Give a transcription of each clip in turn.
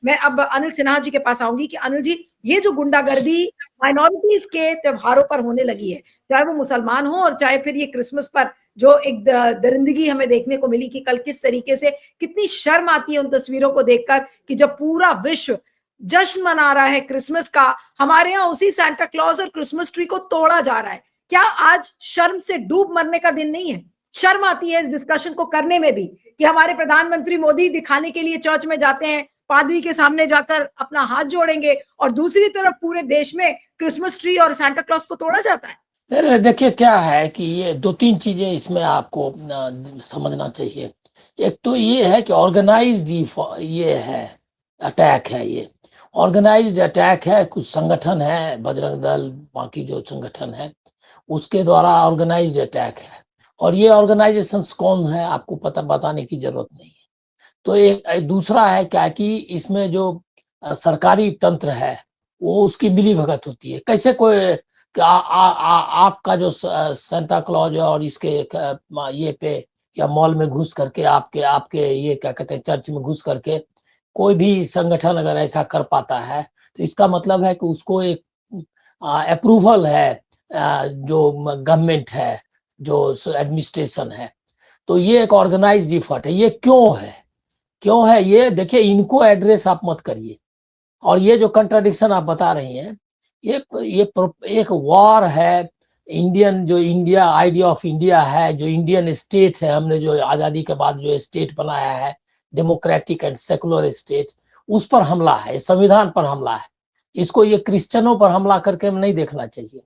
मैं अब अनिल सिन्हा जी के पास आऊंगी कि अनिल जी, ये जो गुंडागर्दी माइनॉरिटीज के त्योहारों पर होने लगी है, चाहे वो मुसलमान हो और चाहे फिर ये क्रिसमस पर जो एक दरिंदगी हमें देखने को मिली कि कल किस तरीके से, कितनी शर्म आती है उन तस्वीरों को देखकर कि जब पूरा विश्व जश्न मना रहा है क्रिसमस का, हमारे यहाँ उसी सांता क्लॉज और क्रिसमस ट्री को तोड़ा जा रहा है। क्या आज शर्म से डूब मरने का दिन नहीं है? शर्म आती है इस डिस्कशन को करने में भी कि हमारे प्रधानमंत्री मोदी दिखाने के लिए चर्च में जाते हैं, पादरी के सामने जाकर अपना हाथ जोड़ेंगे, और दूसरी तरफ पूरे देश में क्रिसमस ट्री और सांता क्लॉज को तोड़ा जाता है। देखिए क्या है कि ये दो तीन चीजें इसमें आपको समझना चाहिए। एक तो ये है कि ऑर्गेनाइज्ड ये है, अटैक है, ये ऑर्गेनाइज्ड अटैक है। कुछ संगठन है, बजरंग दल, बाकी जो संगठन है उसके द्वारा ऑर्गेनाइज्ड अटैक है। और ये ऑर्गेनाइजेशंस कौन है आपको पता बताने की जरूरत नहीं है। तो एक दूसरा है क्या कि इसमें जो सरकारी तंत्र है वो उसकी मिली भगत होती है। कैसे कोई आपका जो सांता क्लॉज और इसके ये पे या मॉल में घुस करके आपके आपके ये क्या कहते हैं चर्च में घुस करके कोई भी संगठन अगर ऐसा कर पाता है तो इसका मतलब है कि उसको एक अप्रूवल है, जो गवर्नमेंट है, जो एडमिनिस्ट्रेशन है। तो ये एक ऑर्गेनाइज्ड इफर्ट है। ये क्यों है ये देखिए, इनको एड्रेस आप मत करिए। और ये जो कंट्राडिक्शन आप बता रही हैं, ये एक वॉर है। इंडियन जो इंडिया आइडिया ऑफ इंडिया है, जो इंडियन स्टेट है, हमने जो आजादी के बाद जो स्टेट बनाया है, डेमोक्रेटिक एंड सेकुलर स्टेट, उस पर हमला है, संविधान पर हमला है। इसको ये क्रिश्चियनों पर हमला करके नहीं देखना चाहिए,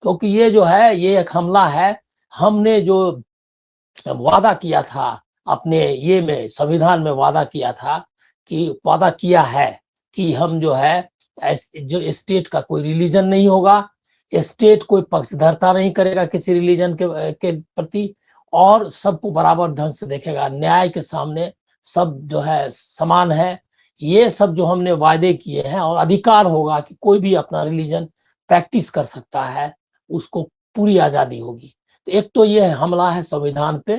क्योंकि ये जो है ये एक हमला है। हमने जो वादा किया था अपने ये में संविधान में वादा किया है कि हम जो है जो स्टेट का कोई रिलीजन नहीं होगा, स्टेट कोई पक्षधरता नहीं करेगा किसी रिलीजन के प्रति, और सबको बराबर ढंग से देखेगा, न्याय के सामने सब जो है समान है। ये सब जो हमने वादे किए हैं, और अधिकार होगा कि कोई भी अपना रिलीजन प्रैक्टिस कर सकता है, उसको पूरी आजादी होगी। तो एक तो ये हमला है संविधान पे,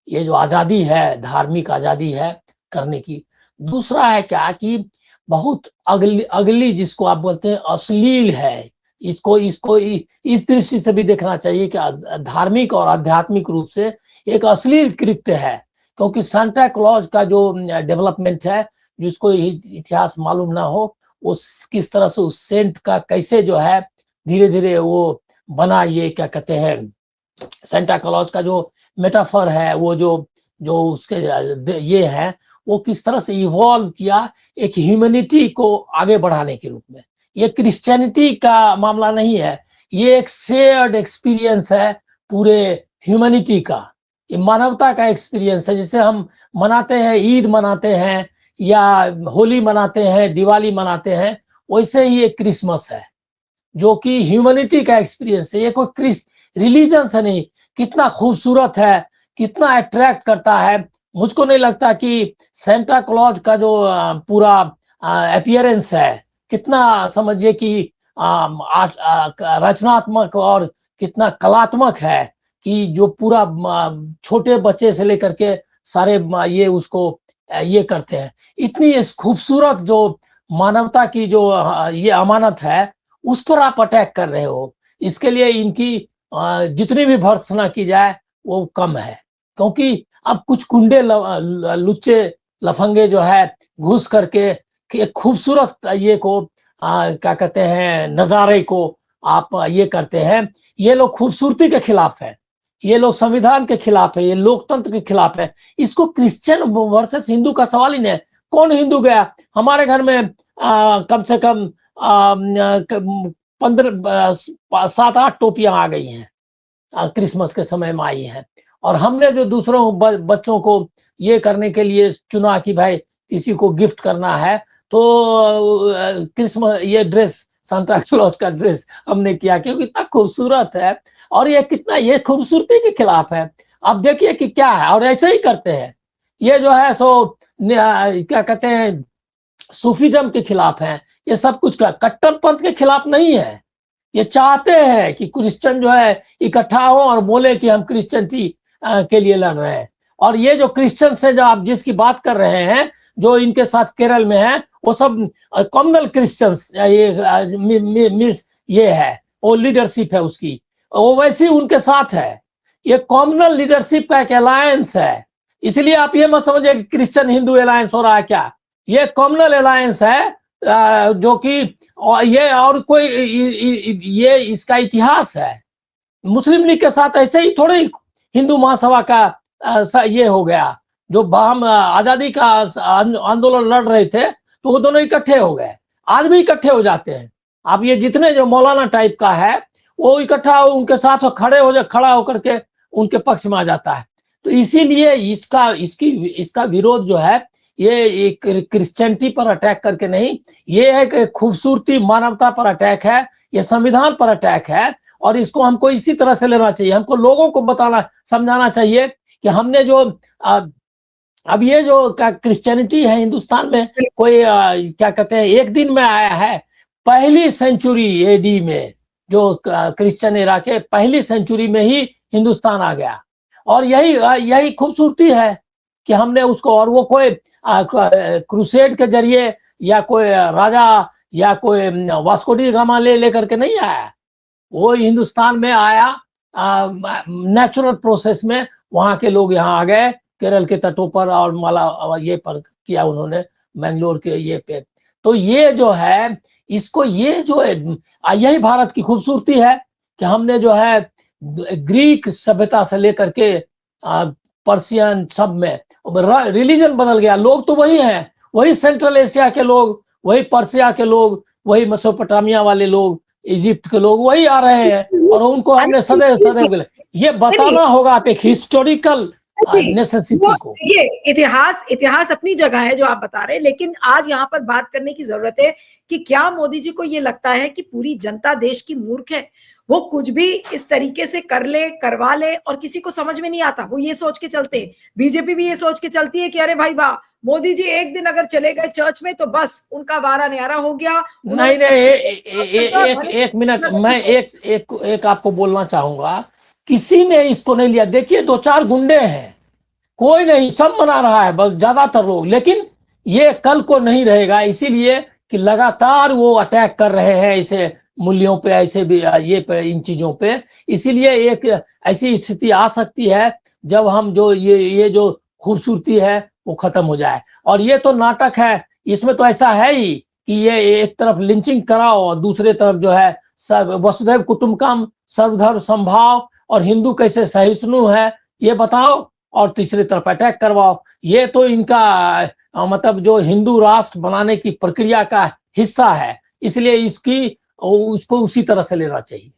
ये जो आजादी है, धार्मिक आजादी है करने की। दूसरा है क्या कि बहुत अगली जिसको आप बोलते हैं अश्लील है, इसको इसको इस दृष्टि से भी देखना चाहिए कि धार्मिक और आध्यात्मिक रूप से एक अश्लील कृत्य है। क्योंकि सांता क्लॉज का जो डेवलपमेंट है, जिसको इतिहास मालूम ना हो, वो किस तरह से उस सेंट का कैसे जो है धीरे धीरे वो बना, ये क्या कहते हैं सांता क्लॉज का जो मेटाफर है, वो जो जो उसके ये है, वो किस तरह से इवॉल्व किया एक ह्यूमैनिटी को आगे बढ़ाने के रूप में। ये क्रिश्चियनिटी का मामला नहीं है, ये एक शेयर्ड एक्सपीरियंस है पूरे ह्यूमैनिटी का, ये मानवता का एक्सपीरियंस है। जैसे हम मनाते हैं, ईद मनाते हैं या होली मनाते हैं, दिवाली मनाते हैं, वैसे ही एक क्रिसमस है जो कि ह्यूमैनिटी का एक्सपीरियंस है। ये कोई रिलीजन से नहीं। कितना खूबसूरत है, कितना अट्रैक्ट करता है। मुझको नहीं लगता कि सेंटा क्लॉज का जो पूरा अपीयरेंस है, कितना समझिए कि रचनात्मक और कितना कलात्मक है, कि जो पूरा छोटे बच्चे से लेकर के सारे ये उसको ये करते हैं। इतनी खूबसूरत जो मानवता की जो ये अमानत है, उस पर आप अटैक कर रहे हो। इसके लिए इनकी जितनी भी भर्त्सना की जाए वो कम है। क्योंकि अब कुछ कुंडे लुच्चे लफंगे जो है घुस करके एक खूबसूरत ये को क्या कहते हैं नजारे को आप ये करते हैं। ये लोग खूबसूरती के खिलाफ है, ये लोग संविधान के खिलाफ है, ये लोकतंत्र के खिलाफ है। इसको क्रिश्चियन वर्सेस हिंदू का सवाल ही नहीं है। कौन हिंदू गया हमारे घर में कम से कम 7-8 टोपियां आ गई हैं, क्रिसमस के समय में आई हैं। और हमने जो दूसरों बच्चों को ये करने के लिए चुना कि भाई किसी को गिफ्ट करना है, तो क्रिसमस ये ड्रेस, सांता क्लॉज का ड्रेस हमने किया, क्योंकि इतना खूबसूरत है और ये कितना ये खूबसूरती के खिलाफ है। अब देखिए कि क्या है, और ऐसे ही करते हैं। ये जो है सो क्या कहते हैं सूफीज्म के खिलाफ है। ये सब कुछ का कट्टरपंथ के खिलाफ नहीं है। ये चाहते हैं कि क्रिश्चियन जो है इकट्ठा हो और बोले कि हम क्रिश्चियनिटी के लिए लड़ रहे हैं। और ये जो क्रिश्चियन से जो आप जिसकी बात कर रहे हैं, जो इनके साथ केरल में है, वो सब कम्युनल क्रिश्चियंस, ये है, वो लीडरशिप है उसकी, वो वैसी उनके साथ है। ये कॉमनल लीडरशिप का एक अलायंस है। इसलिए आप ये मत समझिए कि क्रिश्चियन हिंदू अलायंस हो रहा है, क्या ये कॉमनल अलायंस है, जो कि ये और कोई ये इसका इतिहास है। मुस्लिम लीग के साथ ऐसे ही थोड़े हिंदू महासभा का ये हो गया, जो हम आजादी का आंदोलन लड़ रहे थे तो वो दोनों इकट्ठे हो गए, आज भी इकट्ठे हो जाते हैं। आप ये जितने जो मौलाना टाइप का है वो इकट्ठा उनके साथ खड़ा होकर के उनके पक्ष में आ जाता है। तो इसीलिए इसका विरोध जो है ये क्रिश्चियनिटी पर अटैक करके नहीं, ये है कि खूबसूरती मानवता पर अटैक है, ये संविधान पर अटैक है। और इसको हमको इसी तरह से लेना चाहिए, हमको लोगों को बताना समझाना चाहिए कि हमने जो अब ये जो क्रिश्चियनिटी है हिंदुस्तान में, कोई क्या कहते हैं एक दिन में आया है। पहली सेंचुरी एडी में जो क्रिश्चियन एरा के पहली सेंचुरी में ही हिंदुस्तान आ गया। और यही खूबसूरती है कि हमने उसको, और वो कोई क्रूसेड के जरिए या कोई राजा या कोई वास्को डी गामा लेकर के नहीं आया, वो हिंदुस्तान में आया नेचुरल प्रोसेस में। वहां के लोग यहाँ आ गए केरल के तटों पर और माला ये पर किया उन्होंने, मैंगलोर के ये पे। तो ये जो है इसको, ये जो है यही भारत की खूबसूरती है कि हमने जो है ग्रीक सभ्यता से लेकर के पर्शियन सब में रिलीजन बदल गया, लोग तो वही हैं, वही सेंट्रल एशिया के लोग, वही पर्शिया के लोग, वही मेसोपोटामिया वाले लोग, इजिप्ट के लोग वही आ रहे हैं। और उनको हमने सदैव ये बताना होगा आप एक हिस्टोरिकल नेसेसिटी को। ये इतिहास अपनी जगह है जो आप बता रहे हैं, लेकिन आज यहाँ पर बात करने की जरूरत है कि क्या मोदी जी को ये लगता है कि पूरी जनता देश की मूर्ख है, वो कुछ भी इस तरीके से कर ले करवा ले और किसी को समझ में नहीं आता, वो ये सोच के चलते हैं। बीजेपी भी ये सोच के चलती है कि अरे भाई वाह, मोदी जी एक दिन अगर चले गए चर्च में तो बस उनका वारा न्यारा हो गया। नहीं एक मिनट, मैं एक आपको बोलना चाहूंगा, किसी ने इसको नहीं लिया। देखिए दो चार गुंडे हैं, कोई नहीं, सब मना रहा है बस ज्यादातर लोग, लेकिन ये कल को नहीं रहेगा। इसीलिए कि लगातार वो अटैक कर रहे हैं ऐसे मूल्यों पे, ऐसे भी ये पे, इन चीजों पे। इसीलिए एक ऐसी स्थिति आ सकती है जब हम जो ये जो खूबसूरती है वो खत्म हो जाए। और ये तो नाटक है, इसमें तो ऐसा है ही कि ये एक तरफ लिंचिंग कराओ और दूसरे तरफ जो है सब वसुधैव कुटुंबकम, सर्वधर्म संभाव और हिंदू कैसे सहिष्णु है ये बताओ, और तीसरी तरफ अटैक करवाओ। ये तो इनका मतलब जो हिंदू राष्ट्र बनाने की प्रक्रिया का हिस्सा है, इसलिए उसको उसी तरह से लेना चाहिए।